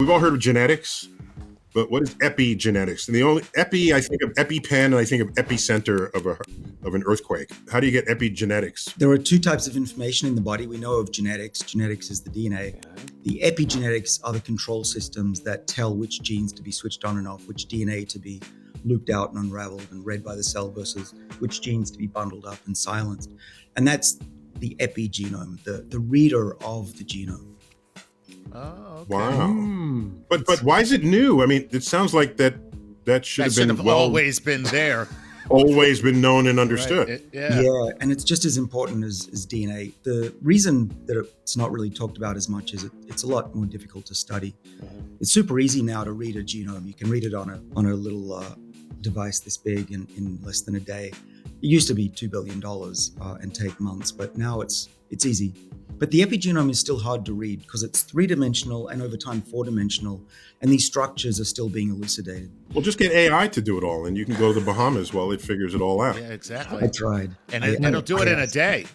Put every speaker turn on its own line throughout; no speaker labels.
we've all heard of genetics, but what is epigenetics? And the only I think of EpiPen, and I think of epicenter of an earthquake. How do you get epigenetics?
There are two types of information in the body. We know of genetics. Genetics is the DNA. The epigenetics are the control systems that tell which genes to be switched on and off, which DNA to be looped out and unraveled and read by the cell versus which genes to be bundled up and silenced. And that's the epigenome, the reader of the genome.
Oh, okay.
Wow. But why is it new? I mean, it sounds like that should have been
always been there.
Always been known and understood.
Right.
Yeah, and it's just as important as DNA. The reason that it's not really talked about as much is it's a lot more difficult to study. It's super easy now to read a genome. You can read it on a little device this big in less than a day. It used to be $2 billion and take months, but now it's easy. But the epigenome is still hard to read because it's 3-dimensional and over time 4-dimensional, and these structures are still being elucidated.
Well, just get AI to do it all, and you can go to the Bahamas while it figures it all out.
Yeah, exactly.
I tried.
And it'll do it in a day.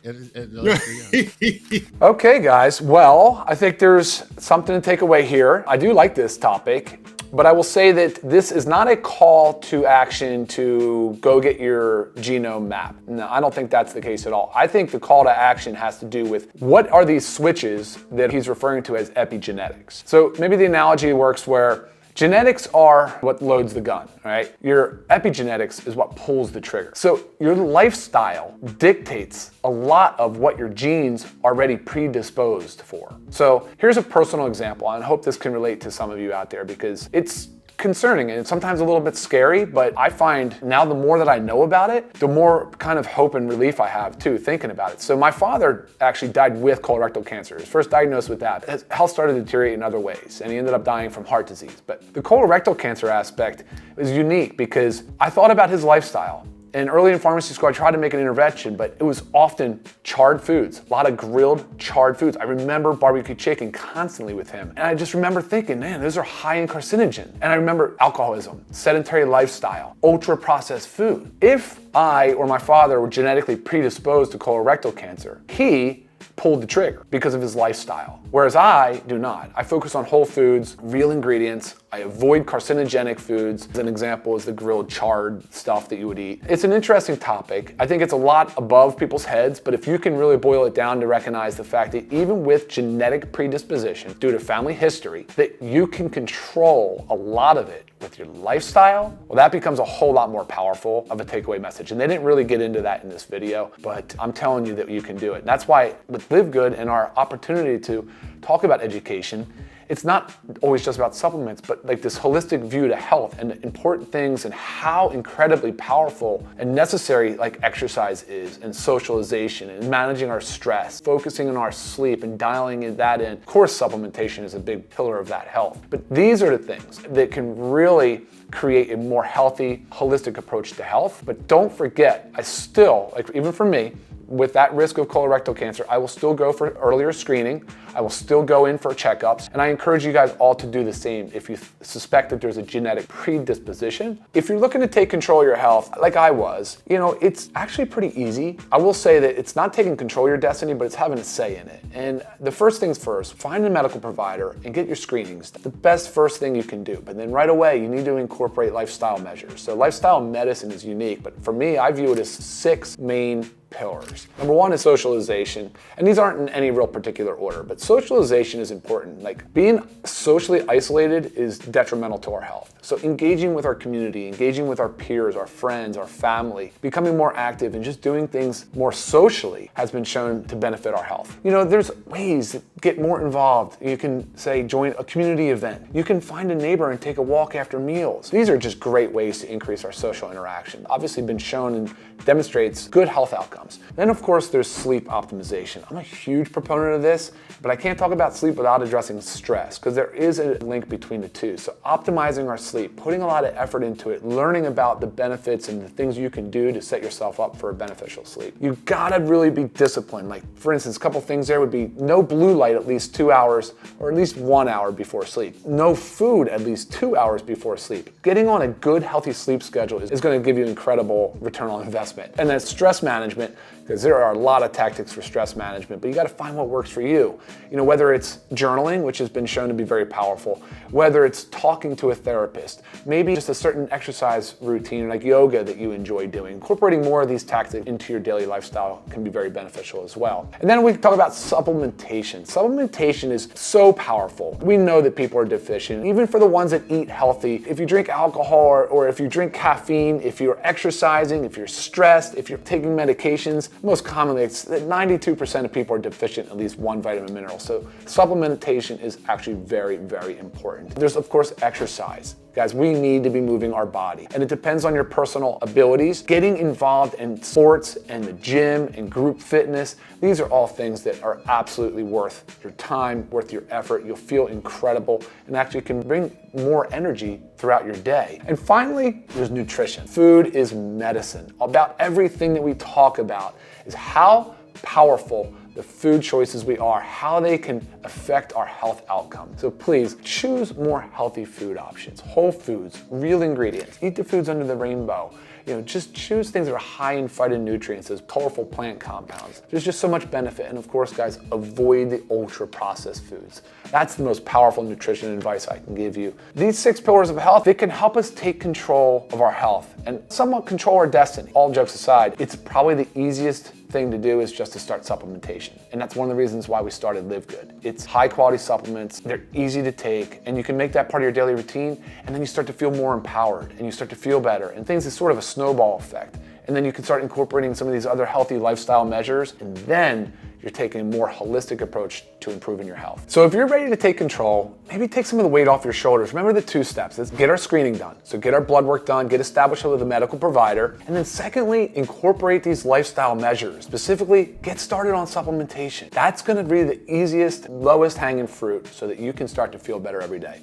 Okay, guys. Well, I think there's something to take away here. I do like this topic, but I will say that this is not a call to action to go get your genome map. No, I don't think that's the case at all. I think the call to action has to do with what are these switches that he's referring to as epigenetics. So maybe the analogy works where genetics are what loads the gun, right? Your epigenetics is what pulls the trigger. So your lifestyle dictates a lot of what your genes are already predisposed for. So here's a personal example, and I hope this can relate to some of you out there because it's concerning and sometimes a little bit scary, but I find now the more that I know about it, the more kind of hope and relief I have too, thinking about it. So my father actually died with colorectal cancer. His first diagnosed with that. His health started to deteriorate in other ways, and he ended up dying from heart disease. But the colorectal cancer aspect is unique because I thought about his lifestyle. And early in pharmacy school, I tried to make an intervention, but it was often charred foods, a lot of grilled, charred foods. I remember barbecue chicken constantly with him. And I just remember thinking, man, those are high in carcinogen. And I remember alcoholism, sedentary lifestyle, ultra processed food. If I or my father were genetically predisposed to colorectal cancer, he pulled the trigger because of his lifestyle. Whereas I do not. I focus on whole foods, real ingredients. I avoid carcinogenic foods. As an example is the grilled charred stuff that you would eat. It's an interesting topic. I think it's a lot above people's heads, but if you can really boil it down to recognize the fact that even with genetic predisposition due to family history, that you can control a lot of it with your lifestyle, well, that becomes a whole lot more powerful of a takeaway message. And they didn't really get into that in this video, but I'm telling you that you can do it. And that's why with Live Good and our opportunity to talk about education, it's not always just about supplements, but like this holistic view to health and important things and how incredibly powerful and necessary like exercise is and socialization and managing our stress, focusing on our sleep and dialing that in. Of course, supplementation is a big pillar of that health, but these are the things that can really create a more healthy, holistic approach to health. But don't forget, I still, like even for me, with that risk of colorectal cancer, I will still go for earlier screening. I will still go in for checkups. And I encourage you guys all to do the same if you suspect that there's a genetic predisposition. If you're looking to take control of your health, like I was, it's actually pretty easy. I will say that it's not taking control of your destiny, but it's having a say in it. And the first things first, find a medical provider and get your screenings. The best first thing you can do. But then right away, you need to incorporate lifestyle measures. So lifestyle medicine is unique, but for me, I view it as 6 main pillars. Number 1 is socialization, and these aren't in any real particular order, but socialization is important. Like being socially isolated is detrimental to our health. So engaging with our community, engaging with our peers, our friends, our family, becoming more active and just doing things more socially has been shown to benefit our health. There's ways to get more involved. You can say join a community event. You can find a neighbor and take a walk after meals. These are just great ways to increase our social interaction. Obviously been shown and demonstrates good health outcomes. Then of course there's sleep optimization. I'm a huge proponent of this, but I can't talk about sleep without addressing stress because there is a link between the two. So optimizing our sleep, putting a lot of effort into it, learning about the benefits and the things you can do to set yourself up for a beneficial sleep. You gotta really be disciplined. Like for instance, a couple things there would be no blue light at least 2 hours or at least 1 hour before sleep. No food at least 2 hours before sleep. Getting on a good healthy sleep schedule is gonna give you incredible return on investment. And then stress management, because there are a lot of tactics for stress management, but you got to find what works for you. You know, whether it's journaling, which has been shown to be very powerful, whether it's talking to a therapist, maybe just a certain exercise routine like yoga that you enjoy doing. Incorporating more of these tactics into your daily lifestyle can be very beneficial as well. And then we can talk about supplementation. Supplementation is so powerful. We know that people are deficient, even for the ones that eat healthy. If you drink alcohol or if you drink caffeine, if you're exercising, if you're stressed, if you're taking medications, most commonly it's that 92% of people are deficient in at least one vitamin mineral. So supplementation is actually very, very important. There's of course exercise. Guys, we need to be moving our body, and it depends on your personal abilities. Getting involved in sports and the gym and group fitness, these are all things that are absolutely worth your time, worth your effort. You'll feel incredible and actually can bring more energy throughout your day. And finally, there's nutrition. Food is medicine. About everything that we talk about is how powerful the food choices we are, how they can affect our health outcomes. So please choose more healthy food options, whole foods, real ingredients. Eat the foods under the rainbow. You know, just choose things that are high in phytonutrients, those colorful plant compounds. There's just so much benefit. And of course, guys, avoid the ultra processed foods. That's the most powerful nutrition advice I can give you. These 6 pillars of health, they can help us take control of our health and somewhat control our destiny. All jokes aside, it's probably the easiest thing to do is just to start supplementation. And that's one of the reasons why we started Live Good. It's high quality supplements, they're easy to take, and you can make that part of your daily routine, and then you start to feel more empowered, and you start to feel better, and things is sort of a snowball effect. And then you can start incorporating some of these other healthy lifestyle measures, and then you're taking a more holistic approach to improving your health. So if you're ready to take control, maybe take some of the weight off your shoulders. Remember the 2 steps. Let's get our screening done. So get our blood work done, get established with a medical provider, and then secondly, incorporate these lifestyle measures. Specifically, get started on supplementation. That's gonna be the easiest, lowest hanging fruit so that you can start to feel better every day.